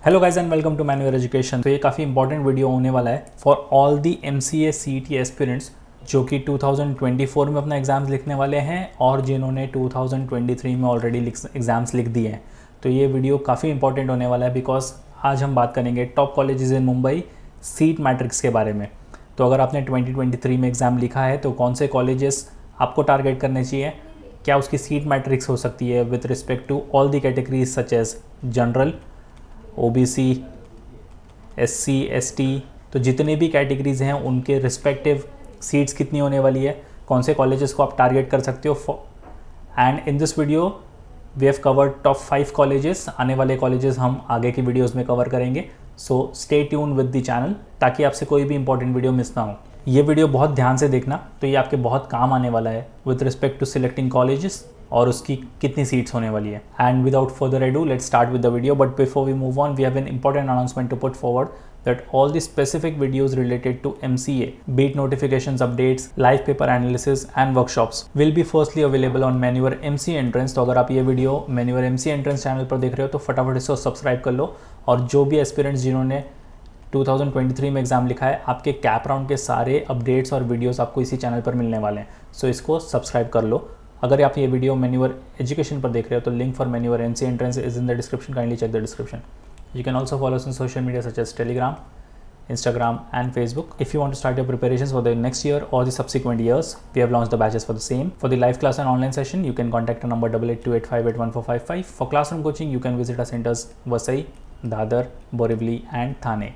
Hello guys and welcome to manual education. तो ये काफ़ी इंपॉर्टेंट वीडियो होने वाला है for all the MCA CET aspirants जो कि 2024 में अपना एग्ज़ाम्स लिखने वाले हैं और जिन्होंने 2023 में ऑलरेडी एग्ज़ाम्स लिख दिए हैं। तो ये वीडियो काफ़ी इंपॉर्टेंट होने वाला है बिकॉज आज हम बात करेंगे top colleges in Mumbai seat matrix के बारे में। तो अगर आपने 2023 में एग्ज़ाम लिखा है तो कौन से कॉलेजेस आपको टारगेट करने चाहिए, क्या उसकी सीट मैट्रिक्स हो सकती है with respect to all the categories such as general, OBC, SC, ST, तो जितने भी कैटेगरीज हैं उनके रिस्पेक्टिव सीट्स कितनी होने वाली है, कौन से कॉलेजेस को आप टारगेट कर सकते हो। And in this video we have covered top 5 colleges. आने वाले कॉलेजेस हम आगे की वीडियोस में कवर करेंगे। So stay tune with the channel ताकि आपसे कोई भी इंपॉर्टेंट वीडियो मिस ना हो। ये वीडियो बहुत ध्यान से देखना, तो ये आपके बहुत काम आने वाला है with respect to selecting colleges और उसकी कितनी सीट्स होने वाली है। And without further ado let's start with the video, but before we move on we have an important announcement to put forward that all the specific videos related to MCA, be it notifications, updates, live paper analysis and workshops will be firstly available on Manure MC Entrance। तो अगर आप ये video Manure MC Entrance channel पर देख रहे हो तो फटाफट इसको सब्सक्राइब कर लो, और जो भी एस्पिरेंट्स जिन्होंने 2023 में एग्जाम लिखा है आपके कैप राउंड के सारे अपडेट्स और वीडियोस आपको इसी चैनल पर मिलने वाले हैं। सो इसको सब्सक्राइब कर लो। अगर आप ये वीडियो मैन्योर एजुकेशन पर देख रहे हो तो link for manual MC entrance is in the description, kindly check the description. You can also follow us on social media such as Telegram, Instagram and Facebook. If you want to start your preparations for the next year or the subsequent years, we have launched the batches for the same. For the live class and online session, you can contact our number 8828581455. For classroom coaching, you can visit our centers Vasai, Dadar, Borivali and Thane.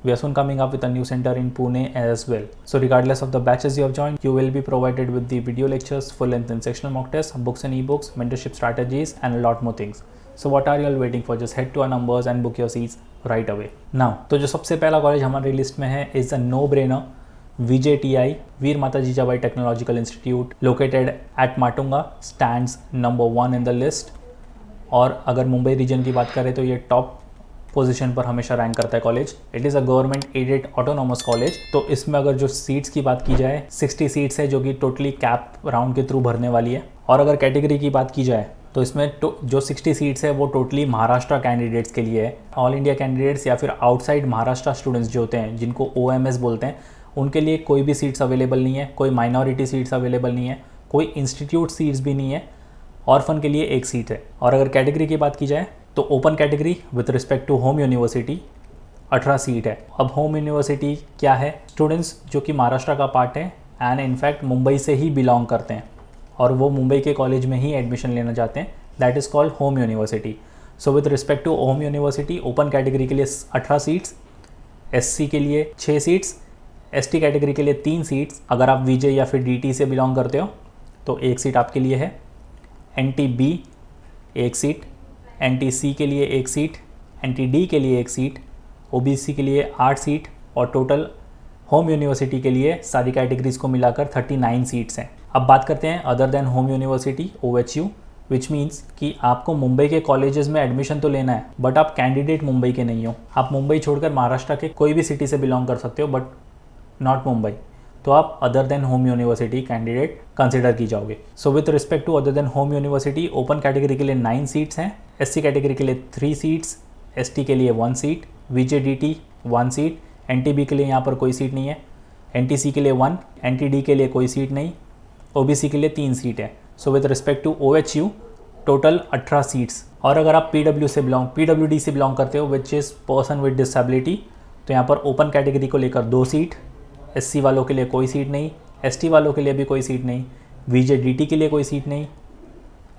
We are soon coming up with a new center in Pune as well. So regardless of the batches you have joined, you will be provided with the video lectures, full length and sectional mock tests, books and ebooks, mentorship strategies and a lot more things. So what are you all waiting for? Just head to our numbers and book your seats right away. Now, तो जो सबसे पहला college हमारी list में है is a no brainer, VJTI, वीर माता Jijabai technological institute located at Matunga, stands number 1 in the list. और अगर मुंबई रीजन की बात करें तो ये टॉप पोजीशन पर हमेशा रैंक करता है college. It is a government aided autonomous college. तो इसमें अगर जो सीट्स की बात की जाए 60 सीट्स है जो कि टोटली कैप राउंड के थ्रू भरने वाली है। और अगर कैटेगरी की बात की जाए तो इसमें जो 60 सीट्स है वो टोटली महाराष्ट्र कैंडिडेट्स के लिए है। ऑल इंडिया कैंडिडेट्स या फिर आउटसाइड महाराष्ट्र स्टूडेंट्स जो होते हैं जिनको OMS बोलते हैं उनके लिए कोई भी सीट्स अवेलेबल नहीं है, कोई माइनॉरिटी सीट्स अवेलेबल नहीं है, कोई इंस्टीट्यूट सीट्स भी नहीं है, ऑर्फन के लिए एक सीट है। और अगर कैटेगरी की बात की जाए तो open category with respect to home university 18 seat है। अब होम यूनिवर्सिटी क्या है? स्टूडेंट्स जो कि महाराष्ट्र का पार्ट है एंड इनफैक्ट मुंबई से ही बिलोंग करते हैं और वो मुंबई के कॉलेज में ही एडमिशन लेना चाहते हैं, that is called home university. So with respect to home university open category के लिए 18 सीट्स, SC के लिए 6 सीट्स, ST कैटेगरी के लिए 3 सीट्स। अगर आप VJ या फिर DT से बिलोंग करते हो तो 1 सीट आपके लिए है, NTB 1 सीट, NTC के लिए 1 सीट, NTD के लिए 1 सीट, OBC के लिए 8 सीट और टोटल होम यूनिवर्सिटी के लिए सारी कैटेगरीज को मिलाकर 39 सीट्स हैं। अब बात करते हैं other than home university OHU, which means कि आपको मुंबई के कॉलेजेस में एडमिशन तो लेना है बट आप कैंडिडेट मुंबई के नहीं हो। आप मुंबई छोड़कर महाराष्ट्र के कोई भी सिटी से बिलोंग कर सकते हो बट नॉट मुंबई, तो आप other than home university candidate consider की जाओगे। So with respect to other than home university open category के लिए 9 सीट्स हैं, SC कैटेगरी के लिए 3 सीट्स, ST के लिए 1 सीट, VJDT 1 सीट, NTB के लिए यहाँ पर कोई सीट नहीं है, NTC के लिए 1, NTD के लिए कोई सीट नहीं, OBC के लिए 3 सीट है। So with respect to OHU total 18 seats. और अगर आप PWD से बिलोंग करते हो which is person with disability, तो यहाँ पर ओपन कैटेगरी को लेकर 2 सीट, SC वालों के लिए कोई सीट नहीं, ST वालों के लिए भी कोई सीट नहीं, VJDT के लिए कोई सीट नहीं,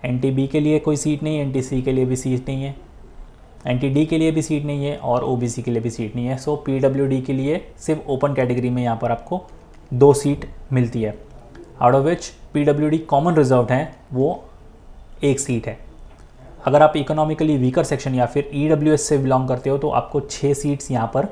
NTB के लिए कोई सीट नहीं, NTC के लिए भी सीट नहीं है, NTD के लिए भी सीट नहीं है और OBC के लिए भी सीट नहीं है। सो PWD के लिए सिर्फ ओपन कैटेगरी में यहाँ पर आपको 2 सीट मिलती है, out of which PWD common reserve है वो 1 सीट है। अगर आप इकोनॉमिकली वीकर सेक्शन या फिर EWS से बिलोंग करते हो तो आपको 6 सीट्स यहाँ पर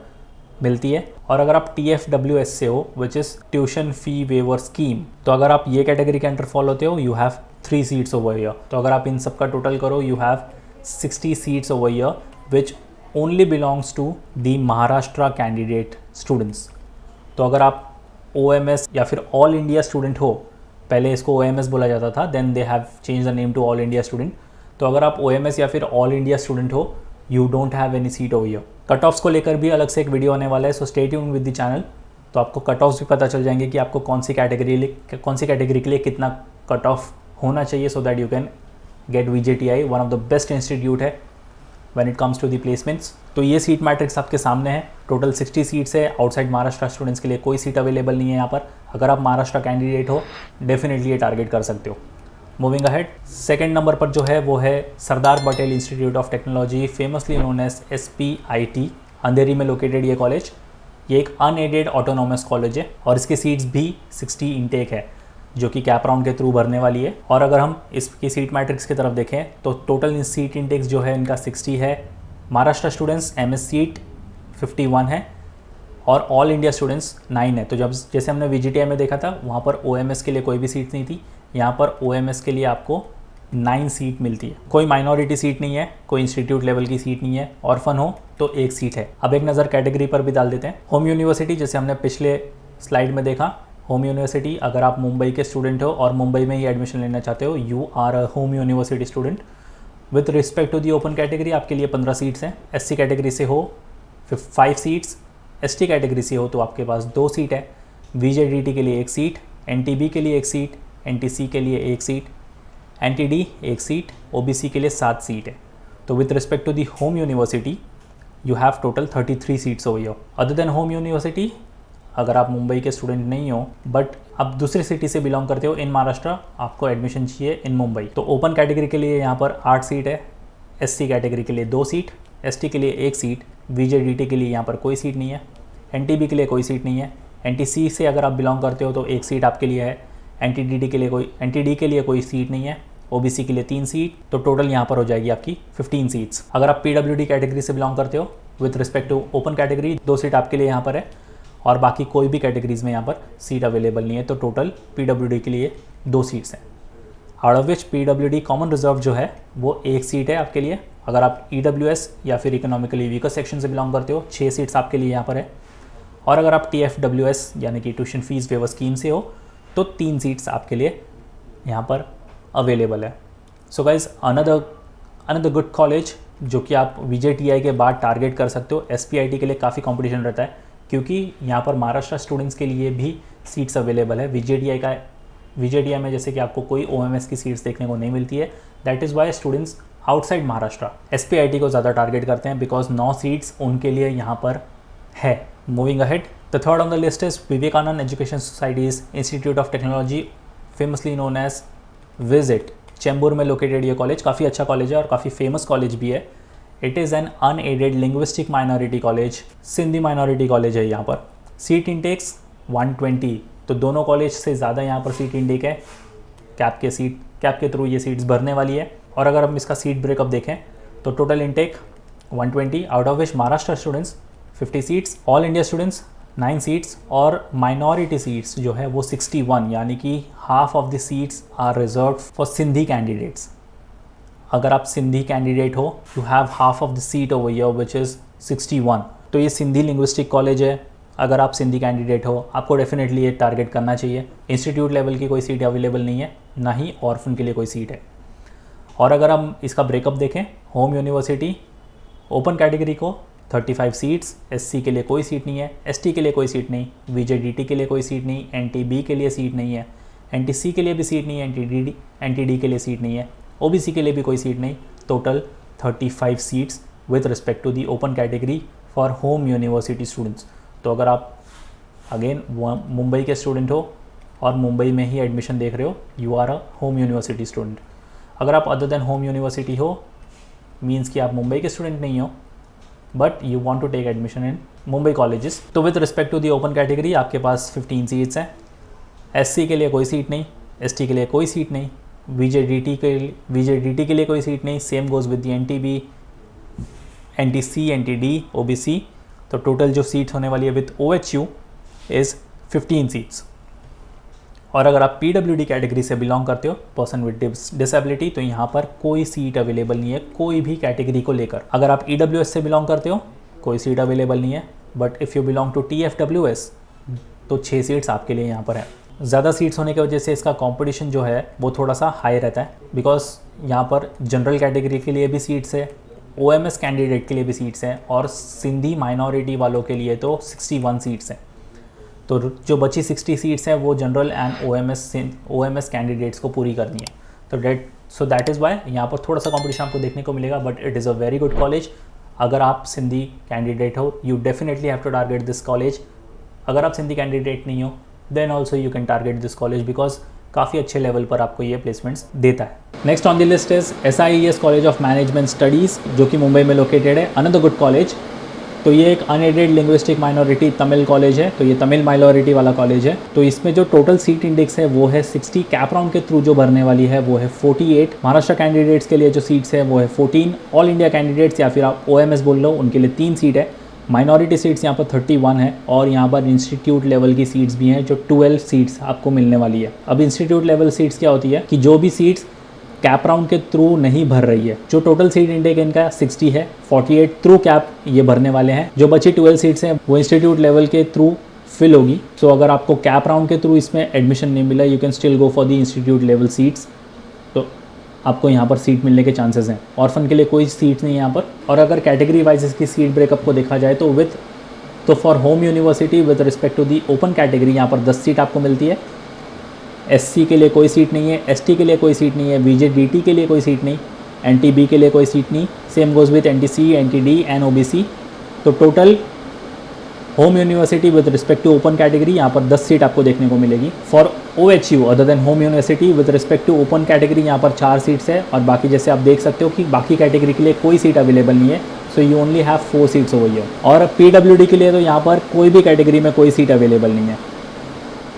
मिलती है। और अगर आप TFWS से हो which is tuition fee waiver scheme, तो अगर आप ये कैटेगरी के अंडर फॉलो होते हो you have 3 seats over year. तो अगर आप इन सब का टोटल करो you have 60 seats over year which only belongs to the Maharashtra candidate students. तो अगर आप OMS या फिर ऑल इंडिया स्टूडेंट हो, पहले इसको OMS बोला जाता था, then they have change the name to all India student. तो अगर आप OMS या फिर ऑल इंडिया स्टूडेंट हो you don't have any seat over here. Cut offs को लेकर भी अलग से एक वीडियो आने वाला है, so stay tuned with the channel. तो आपको कट ऑफ्स भी पता चल जाएंगे कि आपको कौन सी कैटेगरी के लिए कितना कट ऑफ होना चाहिए, so that you can get VJTI, one of the best institute है when it comes to the placements. तो ये सीट मैट्रिक्स आपके सामने है। टोटल 60 सीट्स है। आउटसाइड महाराष्ट्र स्टूडेंट्स के लिए कोई सीट अवेलेबल नहीं है यहाँ पर। अगर आप महाराष्ट्र कैंडिडेट हो, डेफिनेटली ये टारगेट कर सकते हो। मूविंग अहेड, सेकंड नंबर पर जो है वो है Sardar Patel institute of technology, famously known as SPIT, Andheri में लोकेटेड ये कॉलेज। ये एक अनएडेड ऑटोनॉमस कॉलेज है और इसकी सीट्स भी 60 इंटेक है, जो कि कैप राउंड के थ्रू भरने वाली है। और अगर हम इसकी सीट मैट्रिक्स की तरफ देखें तो टोटल सीट इंटेक्स जो है इनका 60 है। महाराष्ट्र स्टूडेंट्स MS सीट 51 है और ऑल इंडिया स्टूडेंट्स 9 है। तो जब जैसे हमने VJTI में देखा था वहाँ पर OMS के लिए कोई भी सीट नहीं थी, यहाँ पर OMS के लिए आपको 9 सीट मिलती है। कोई माइनॉरिटी सीट नहीं है, कोई इंस्टीट्यूट लेवल की सीट नहीं है, ऑर्फन हो तो एक सीट है। अब एक नज़र कैटेगरी पर भी डाल देते हैं। होम यूनिवर्सिटी, जैसे हमने पिछले स्लाइड में देखा, होम यूनिवर्सिटी, अगर आप मुंबई के स्टूडेंट हो और मुंबई में ही एडमिशन लेना चाहते हो, you are a home university student. With respect to the open category आपके लिए 15 सीट्स हैं। SC कैटेगरी से हो 5 सीट्स, ST कैटेगरी से हो तो आपके पास 2 सीट है। VJDT के लिए 1 सीट, NTB के लिए 1 सीट, NTC के लिए 1 सीट, NTD 1 सीट, OBC के लिए 7 सीट है। तो with respect to the home university you have total 33 seats over here. Other than home university, अगर आप मुंबई के स्टूडेंट नहीं हो बट आप दूसरी सिटी से बिलोंग करते हो इन महाराष्ट्र, आपको एडमिशन चाहिए इन मुंबई, तो ओपन कैटेगरी के लिए यहाँ पर 8 सीट है। SC कैटेगरी के लिए 2 सीट, ST के लिए 1 सीट, VJDT के लिए यहाँ पर कोई सीट नहीं है, NTB के लिए कोई सीट नहीं है, NTC से अगर आप बिलोंग करते हो तो 1 सीट आपके लिए है, NTD के लिए कोई सीट नहीं है, OBC के लिए 3 सीट, तो टोटल यहाँ पर हो जाएगी आपकी 15 सीट्स। अगर आप PWD कैटेगरी से बिलोंग करते हो, with respect to open category 2 seat आपके लिए यहाँ पर है और बाकी कोई भी कैटेगरीज में यहाँ पर सीट अवेलेबल नहीं है, तो टोटल PWD के लिए 2 सीट्स हैं। Out of which PWD common reserve जो है वो 1 सीट है आपके लिए। अगर आप EWS या फिर इकोनॉमिकली वीकर सेक्शन से बिलोंग करते हो, 6 सीट्स आपके लिए यहाँ पर है। और अगर आप TFWS यानी कि ट्यूशन फीस वेवर स्कीम से हो तो 3 सीट्स आपके लिए यहाँ पर अवेलेबल है। So guys, another good college जो कि आप VJTI के बाद टारगेट कर सकते हो। SPIT के लिए काफ़ी कॉम्पिटिशन रहता है क्योंकि यहाँ पर महाराष्ट्र स्टूडेंट्स के लिए भी सीट्स अवेलेबल है। VJTI में जैसे कि आपको कोई OMS की सीट्स देखने को नहीं मिलती है, that is why students outside Maharashtra SPIT को ज़्यादा टारगेट करते हैं, बिकॉज 9 सीट्स उनके लिए यहाँ पर है। Moving ahead, the third on the list is Vivekanand education society's institute of technology, famously known as VESIT. Chembur में लोकेटेड ये कॉलेज काफ़ी अच्छा कॉलेज है और काफ़ी फेमस कॉलेज भी है। It is an unaided linguistic minority college, Sindhi minority college है यहाँ पर। सीट इंटेक्स 120, तो दोनों कॉलेज से ज़्यादा यहाँ पर सीट इंटेक है। कैप के थ्रू ये सीट्स भरने वाली है। और अगर हम इसका सीट ब्रेकअप देखें तो total intake 120, out of which Maharashtra students 50 seats, all India students 9 seats और माइनॉरिटी सीट्स जो है वो 61, यानी कि half of the seats are reserve for Sindhi candidates. अगर आप सिंधी कैंडिडेट हो, you have half of the seat over here which is 61। तो ये सिंधी लिंग्विस्टिक कॉलेज है। अगर आप सिंधी कैंडिडेट हो, आपको डेफिनेटली ये टारगेट करना चाहिए। इंस्टीट्यूट लेवल की कोई सीट अवेलेबल नहीं है, ना ही ऑर्फन के लिए कोई सीट है। और अगर हम इसका ब्रेकअप देखें, होम यूनिवर्सिटी ओपन कैटेगरी को 35 सीट्स, SC के लिए कोई सीट नहीं है, ST के लिए कोई सीट नहीं, VJDT के लिए कोई सीट नहीं, NTB के लिए सीट नहीं है, NTC के लिए भी सीट नहीं है, NTD के लिए सीट नहीं है, OBC के लिए भी कोई सीट नहीं। Total 35 seats with respect to the open category for home university students. तो अगर आप अगेन मुंबई के स्टूडेंट हो और मुंबई में ही एडमिशन देख रहे हो, you are a home university student. अगर आप अदर देन होम यूनिवर्सिटी हो, मीन्स कि आप मुंबई के स्टूडेंट नहीं हो but you want to take admission in Mumbai colleges, तो with respect to the open category आपके पास 15 सीट्स हैं। SC के लिए कोई सीट नहीं, ST के लिए कोई सीट नहीं, VJDT के लिए कोई सीट नहीं। Same goes with the NTB, NTC, NTD, OBC। तो टोटल जो सीट्स होने वाली है विद OHU इज़ 15 सीट्स। और अगर आप PWD कैटेगरी से बिलोंग करते हो, पर्सन विद डिसेबिलिटी, तो यहाँ पर कोई सीट अवेलेबल नहीं है कोई भी कैटेगरी को लेकर। अगर आप EWS से बिलोंग करते हो, कोई सीट अवेलेबल नहीं है। But if you belong to TFWS तो 6 सीट्स आपके लिए यहाँ पर है। ज़्यादा सीट्स होने की वजह से इसका कंपटीशन जो है वो थोड़ा सा हाई रहता है, बिकॉज यहाँ पर जनरल कैटेगरी के लिए भी सीट्स है, OMS कैंडिडेट के लिए भी सीट्स हैं और सिंधी माइनॉरिटी वालों के लिए तो 61 सीट्स हैं। तो जो बची 60 सीट्स हैं वो जनरल एंड OMS कैंडिडेट्स को पूरी करनी है। तो दैट इज़ वाई यहाँ पर थोड़ा सा कॉम्पिटिशन आपको देखने को मिलेगा, but it is a very good college. अगर आप सिंधी कैंडिडेट हो, you definitely have to target this college. अगर आप सिंधी कैंडिडेट नहीं हो, then also you can target this college because काफ़ी अच्छे लेवल पर आपको ये प्लेसमेंट्स देता है। Next on the list is SIES college of management studies, जो कि मुंबई में लोकेटेड है, अनदर गुड कॉलेज। तो ये एक unaided linguistic minority Tamil college है, तो ये तमिल माइनॉरिटी वाला कॉलेज है। तो इसमें जो टोटल सीट इंडेक्स है वो है 60, कैप राउंड के थ्रू जो भरने वाली है वो है 48। महाराष्ट्र कैंडिडेट्स के लिए जो सीट्स है वो है 14। ऑल इंडिया कैंडिडेट्स या फिर आप OMS बोल लो, उनके लिए 3 सीट है। माइनॉरिटी सीट्स यहाँ पर 31 है और यहाँ पर इंस्टीट्यूट लेवल की सीट्स भी हैं जो 12 सीट्स आपको मिलने वाली है। अब इंस्टीट्यूट लेवल सीट्स क्या होती है कि जो भी सीट्स कैप राउंड के थ्रू नहीं भर रही है, जो टोटल सीट इंटेक इनका 60 है, 48 थ्रू कैप ये भरने वाले हैं। जो बची 12 सीट्स हैं वो इंस्टीट्यूट लेवल के थ्रू फिल होगी। सो अगर आपको कैप राउंड के थ्रू इसमें एडमिशन नहीं मिला, you can still go for the institute level seats. तो आपको यहाँ पर सीट मिलने के चांसेस हैं। ऑर्फन के लिए कोई सीट नहीं है यहाँ पर। और अगर कैटेगरी वाइज इसकी सीट ब्रेकअप को देखा जाए तो for home university with respect to the open category यहाँ पर 10 सीट आपको मिलती है। SC के लिए कोई सीट नहीं है, ST के लिए कोई सीट नहीं है, VJDT के लिए कोई सीट नहीं, NTB के लिए कोई सीट नहीं। Same goes with NTC, NTD and OBC। तो total home university with respect to open category यहाँ पर 10 सीट आपको देखने को मिलेगी। For OHU other than home university with respect to open category यहाँ पर 4 सीट्स है और बाकी जैसे आप देख सकते हो कि बाकी कैटेगरी के लिए कोई सीट अवेलेबल नहीं है। So you only have 4 seats over here. और PWD के लिए तो यहाँ पर कोई भी कैटेगरी में कोई सीट अवेलेबल नहीं है।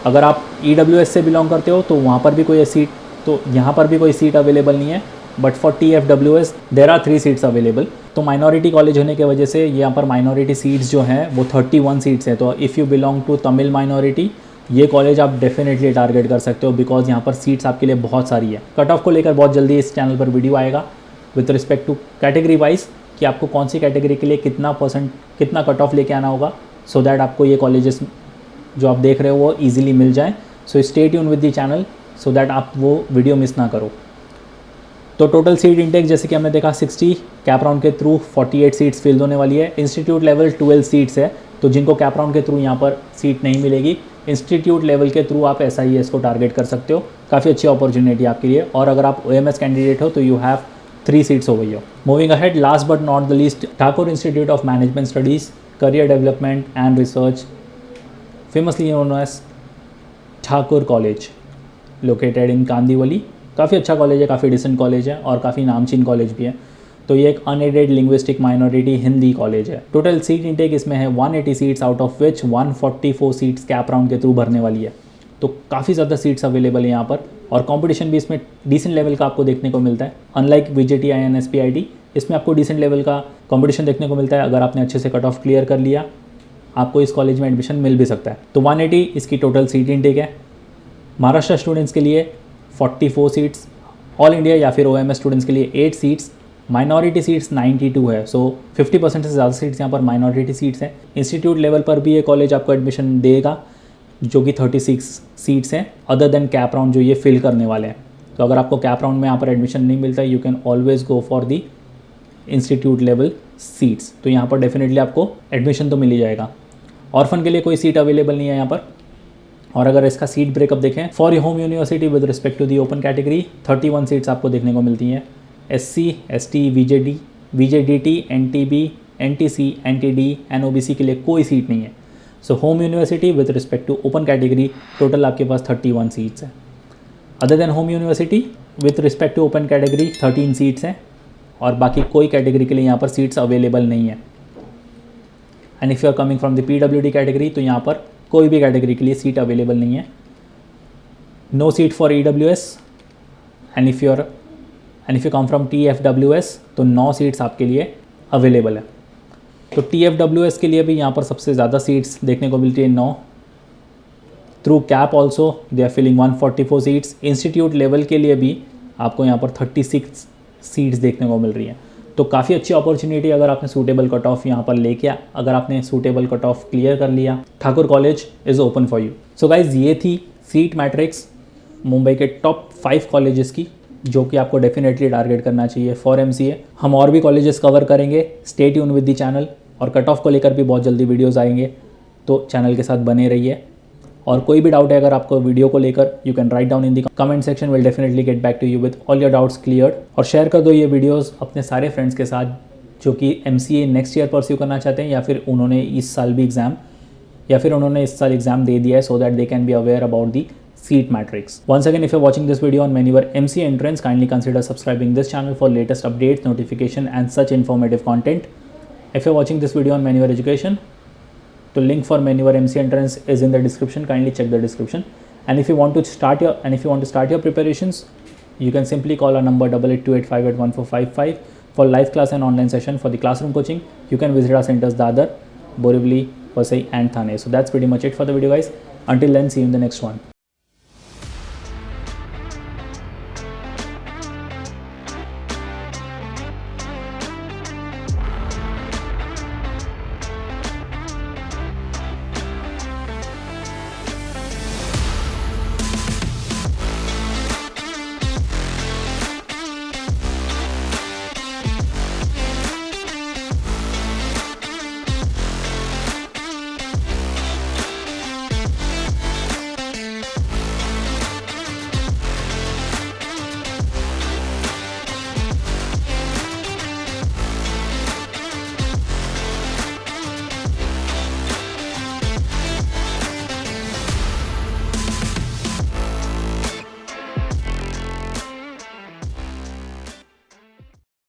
अगर आप EWS से बिलोंग करते हो तो वहाँ पर भी कोई सीट, तो यहाँ पर भी कोई सीट अवेलेबल नहीं है। But for TFWS there are 3 seats available. तो माइनॉरिटी कॉलेज होने की वजह से यहाँ पर माइनॉरिटी सीट्स जो हैं वो 31 सीट्स हैं। तो if you belong to Tamil minority, ये कॉलेज आप डेफिनेटली टारगेट कर सकते हो बिकॉज यहाँ पर सीट्स आपके लिए बहुत सारी है। कट ऑफ को लेकर बहुत जल्दी इस चैनल पर वीडियो आएगा with respect to category wise कि आपको कौन सी कैटेगरी के लिए कितना कट ऑफ लेके आना होगा, सो दैट आपको ये कॉलेजेस जो आप देख रहे हो वो ईजिली मिल जाए। So stay tune with the channel so that आप वो वीडियो मिस ना करो। तो टोटल सीट इंटेक जैसे कि हमने देखा 60, कैप राउंड के थ्रू 48 सीट्स फिल होने वाली है। इंस्टीट्यूट लेवल 12 सीट्स है, तो जिनको कैप राउंड के थ्रू यहाँ पर सीट नहीं मिलेगी, इंस्टीट्यूट लेवल के थ्रू आप SIES को टारगेट कर सकते हो। काफ़ी अच्छी अपॉर्चुनिटी आपके लिए। और अगर आप OMS कैंडिडेट हो तो you have 3 seats over here. Moving ahead, last but not the least, Thakur institute of management studies, career development and research, famously known as Thakur college, located in Kandivali. काफ़ी अच्छा कॉलेज है, काफ़ी डिसेंट कॉलेज है और काफ़ी नामचीन कॉलेज भी है। तो ये एक unaided linguistic minority Hindi college है। टोटल सीट इंटेक इसमें है 180 seats, out of which 144 seats cap round के थ्रू भरने वाली है। तो काफ़ी ज़्यादा सीट्स अवेलेबल है यहाँ पर और कंपटीशन भी इसमें डिसेंट लेवल का आपको देखने को मिलता है। अनलाइक VJT INSPIT, इसमें आपको डिसेंट लेवल का कंपटीशन देखने को मिलता है। अगर आपने अच्छे से कट ऑफ क्लियर कर लिया, आपको इस कॉलेज में एडमिशन मिल भी सकता है। तो 180 इसकी टोटल सीट इंटेक है। महाराष्ट्र स्टूडेंट्स के लिए 44 सीट्स, ऑल इंडिया या फिर OMS स्टूडेंट्स के लिए 8 सीट्स, माइनॉरिटी सीट्स 92 है। सो 50% से ज़्यादा सीट्स यहाँ पर माइनॉरिटी सीट्स हैं। इंस्टीट्यूट लेवल पर भी ये कॉलेज आपको एडमिशन देगा, जो कि 36 सीट्स हैं अदर देन कैप राउंड जो ये फिल करने वाले हैं। तो अगर आपको कैप राउंड में यहाँ पर एडमिशन नहीं मिलता, you can always go for the institute level seats. तो यहाँ पर डेफिनेटली आपको एडमिशन तो मिल ही जाएगा। ऑर्फन के लिए कोई सीट अवेलेबल नहीं है यहाँ पर। और अगर इसका सीट ब्रेकअप देखें, for home university with respect to the open category 31 seats आपको देखने को मिलती हैं। SC, ST, VJDT, NTB, NTC, NTD and OBC के लिए कोई सीट नहीं है। So home university with respect to open category total आपके पास 31 सीट्स हैं। Other than home university with respect to open category 13 seats हैं और बाकी कोई कैटेगरी के लिए यहाँ पर सीट्स अवेलेबल नहीं है। And if you are coming from the PWD category, तो यहाँ पर कोई भी कैटेगरी के लिए सीट अवेलेबल नहीं है। No seat for EWS and if you come from TFWS, तो 9 सीट्स आपके लिए अवेलेबल है। तो TFWS के लिए भी यहाँ पर सबसे ज़्यादा सीट्स देखने को मिलती है 9। Through CAP also they are filling 144 seats. Institute level के लिए भी आपको यहाँ पर 36 सीट्स देखने को मिल रही हैं। तो काफ़ी अच्छी अपॉर्चुनिटी अगर आपने सूटेबल कट ऑफ यहाँ पर लेके अगर आपने सूटेबल कट ऑफ क्लियर कर लिया, Thakur college is open for you. So guys, ये थी सीट मैट्रिक्स मुंबई के टॉप 5 कॉलेजेस की जो कि आपको डेफिनेटली टारगेट करना चाहिए फॉर MCA। हम और भी कॉलेजेस कवर करेंगे, stay tune with the channel, और कट ऑफ को लेकर भी बहुत जल्दी वीडियोस आएंगे, तो चैनल के साथ बने रहिए। और कोई भी डाउट है अगर आपको वीडियो को लेकर, you can write down in the comment section, will definitely get back to you with all your doubts cleared. और शेयर कर दो ये वीडियोस अपने सारे फ्रेंड्स के साथ जो कि MCA नेक्स्ट ईयर परस्यू करना चाहते हैं, या फिर उन्होंने इस साल भी एग्जाम, या फिर उन्होंने इस साल एग्जाम दे दिया है, so that they can be aware about the seat matrix. Once again, if you're watching this video on Manivar MCA entrance, kindly consider subscribing this channel for latest updates, notification and such informative content. If you're watching this video on Manivar Education, the link for Manivar MCA entrance is in the description. Kindly check the description. And if you want to start your preparations, you can simply call our number 8828581455 for live class and online session. For the classroom coaching, you can visit our centers Dadar, Borivali, Vasai and Thane. So that's pretty much it for the video, guys. Until then, see you in the next one.